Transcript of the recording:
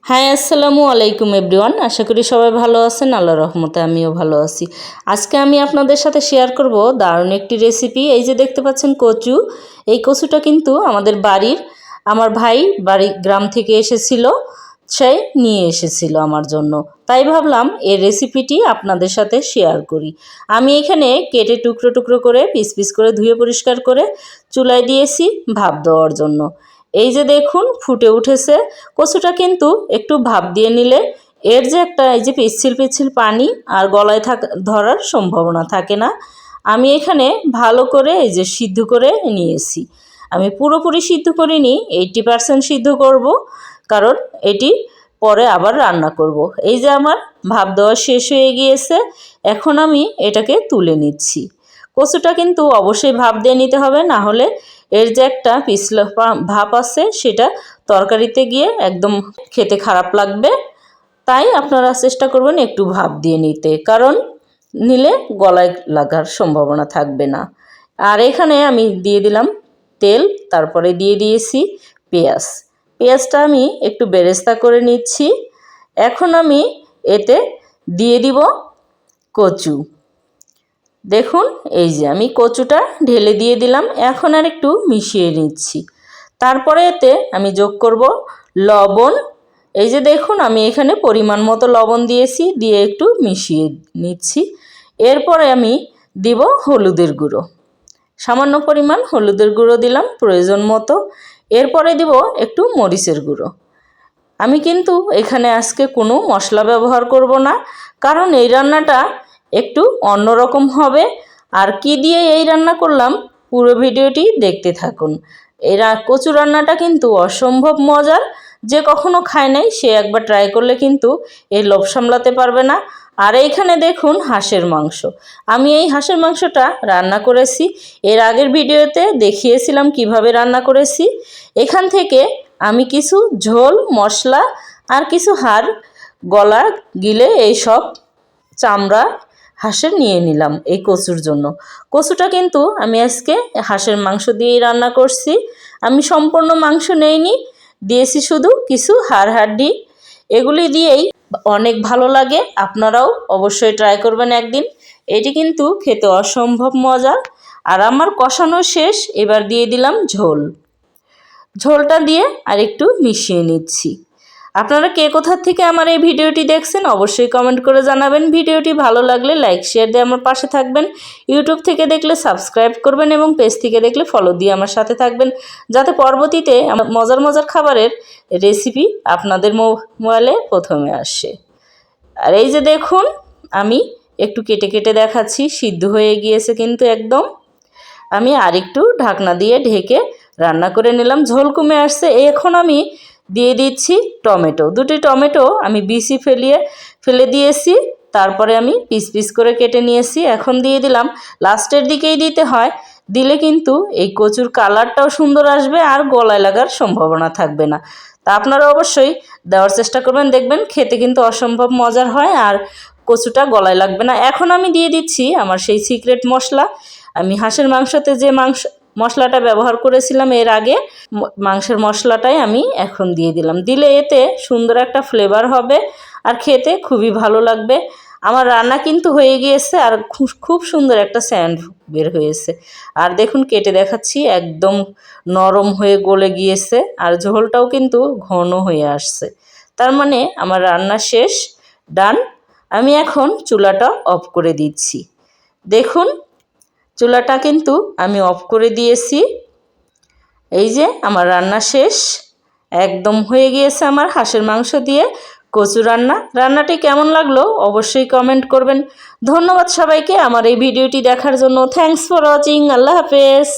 High আসসালামু আলাইকুম everyone. আশা করি সবাই ভালো আছেন। আল্লাহর রহমতে আমিও ভালো আছি। আজকে আমি আপনাদের সাথে শেয়ার করব দারুণ একটি রেসিপি। এই যে দেখতে পাচ্ছেন কচু, এই কচুটা কিন্তু আমার ভাই গ্রাম থেকে এসেছিল, সে নিয়ে এসেছিল আমার জন্য। তাই ভাবলাম এই রেসিপিটি আপনাদের সাথে শেয়ার করি। আমি এখানে কেটে টুকরো টুকরো করে পিস পিস করে ধুয়ে পরিষ্কার করে চুলায় দিয়েছি ভাপ দেওয়ার জন্য। এই যে দেখুন ফুটে উঠেছে। কচুটা কিন্তু একটু ভাপ দিয়ে নিলে এর যে একটা এই যে পিচ্ছিল পিচ্ছিল পানি আর গলায় ধরার সম্ভাবনা থাকে না। আমি এখানে ভালো করে এই যে সিদ্ধ করে নিয়েছি। আমি পুরোপুরি সিদ্ধ করিনি, 80% সিদ্ধ করব, কারণ এটি পরে আবার রান্না করব। এই যে আমার ভাপ দেওয়া শেষ হয়ে গিয়েছে, এখন আমি এটাকে তুলে নিচ্ছি। কচুটা কিন্তু অবশ্যই ভাপ দিয়ে নিতে হবে, না হলে এর যে একটা পিছলা ভাপ আছে সেটা তরকারিতে গিয়ে একদম খেতে খারাপ লাগবে। তাই আপনারা চেষ্টা করবেন একটু ভাপ দিয়ে নিতে, কারণ নিলে গলায় লাগার সম্ভাবনা থাকবে না। আর এখানে আমি দিয়ে দিলাম তেল, তারপরে দিয়ে দিয়েছি পেঁয়াজ। পেঁয়াজটা আমি একটু বেরেস্তা করে নিচ্ছি। এখন আমি এতে দিয়ে দিব কচু। দেখুন এই যে আমি কচুটা ঢেলে দিয়ে দিলাম। এখন আর একটু মিশিয়ে নিচ্ছি। তারপরে এতে আমি যোগ করব লবণ। এই যে দেখুন আমি এখানে পরিমাণ মতো লবণ দিয়েছি, দিয়ে একটু মিশিয়ে নিচ্ছি। এরপরে আমি দিব হলুদের গুঁড়ো, সামান্য পরিমাণ হলুদের গুঁড়ো দিলাম প্রয়োজন মতো। এরপরে দিব একটু মরিচের গুঁড়ো। আমি কিন্তু এখানে আজকে কোনো মশলা ব্যবহার করব না, কারণ এই রান্নাটা একটু অন্যরকম হবে। আর কি দিয়ে এই রান্না করলাম পুরো ভিডিওটি দেখতে থাকুন। এই কচু রান্নাটা কিন্তু অসম্ভব মজার। যে কখনো খায় নাই সে একবার ট্রাই করলে কিন্তু এই লোভ সামলাতে পারবে না। আর এইখানে দেখুন হাঁসের মাংস। আমি এই হাঁসের মাংসটা রান্না করেছি, এর আগের ভিডিওতে দেখিয়েছিলাম কিভাবে রান্না করেছি। এখান থেকে আমি কিছু ঝোল মশলা আর কিছু হাড় গলা গিলে এই সব চামড়া হাঁসের নিয়ে নিলাম এই কচুর জন্য। কচুটা কিন্তু আমি আজকে হাঁসের মাংস দিয়েই রান্না করছি। আমি সম্পূর্ণ মাংস নেইনি, দিয়েছি শুধু কিছু হাড়-হাড্ডি। এগুলি দিয়েই অনেক ভালো লাগে। আপনারাও অবশ্যই ট্রাই করবেন একদিন। এটি কিন্তু খেতে অসম্ভব মজা। আর আমার কষানো শেষ, এবার দিয়ে দিলাম ঝোল। ঝোলটা দিয়ে আর একটু মিশিয়ে নিচ্ছি। আপনারা কে কোথা থেকে আমার এই ভিডিওটি দেখছেন অবশ্যই কমেন্ট করে জানাবেন। ভিডিওটি ভালো লাগলে লাইক শেয়ার দিয়ে আমার পাশে থাকবেন। ইউটিউব থেকে দেখলে সাবস্ক্রাইব করবেন এবং পেজ থেকে দেখলে ফলো দিয়ে আমার সাথে থাকবেন, যাতে পরবর্তীতে আমার মজার মজার খাবারের রেসিপি আপনাদের মোবাইলে প্রথমে আসে। আর এই যে দেখুন আমি একটু কেটে কেটে দেখাচ্ছি, সিদ্ধ হয়ে গিয়েছে কিন্তু একদম। আমি আরেকটু ঢাকনা দিয়ে ঢেকে রান্না করে নিলাম। ঝোল কমে আসছে। এখন আমি দিয়ে দিচ্ছি টমেটো। দুটি টমেটো আমি বিচি ফেলে দিয়েছি, তারপরে আমি পিস পিস করে কেটে নিয়েছি। এখন দিয়ে দিলাম, লাস্টের দিকেই দিতে হয়, দিলে কিন্তু এই কচুর কালারটাও সুন্দর আসবে আর গলায় লাগার সম্ভাবনা থাকবে না। তা আপনারা অবশ্যই দেওয়ার চেষ্টা করবেন, দেখবেন খেতে কিন্তু অসম্ভব মজার হয় আর কচুটা গলায় লাগবে না। এখন আমি দিয়ে দিচ্ছি আমার সেই সিক্রেট মশলা। আমি হাঁসের মাংসতে যে মশলাটা ব্যবহার করেছিলাম এর আগে, মাংসের মশলাটাই আমি এখন দিয়ে দিলাম। দিলে এতে সুন্দর একটা ফ্লেভার হবে আর খেতে খুবই ভালো লাগবে। আমার রান্না কিন্তু হয়ে গিয়েছে আর খুব সুন্দর একটা স্যান্ড বের হয়েছে। আর দেখুন কেটে দেখাচ্ছি, একদম নরম হয়ে গলে গিয়েছে আর ঝোলটাও কিন্তু ঘন হয়ে আসছে। তার মানে আমার রান্না শেষ, ডান। আমি এখন চুলাটা অফ করে দিচ্ছি। দেখুন চুলাটা কিন্তু আমি অফ করে দিয়েছি। এই যে আমার রান্না শেষ, একদম হয়ে গিয়েছে আমার হাঁসের মাংস দিয়ে কচু রান্না। রান্নাটি কেমন লাগলো অবশ্যই কমেন্ট করবেন। ধন্যবাদ সবাইকে আমার এই ভিডিওটি দেখার জন্য। Thanks for watching. আল্লাহ হাফেজ।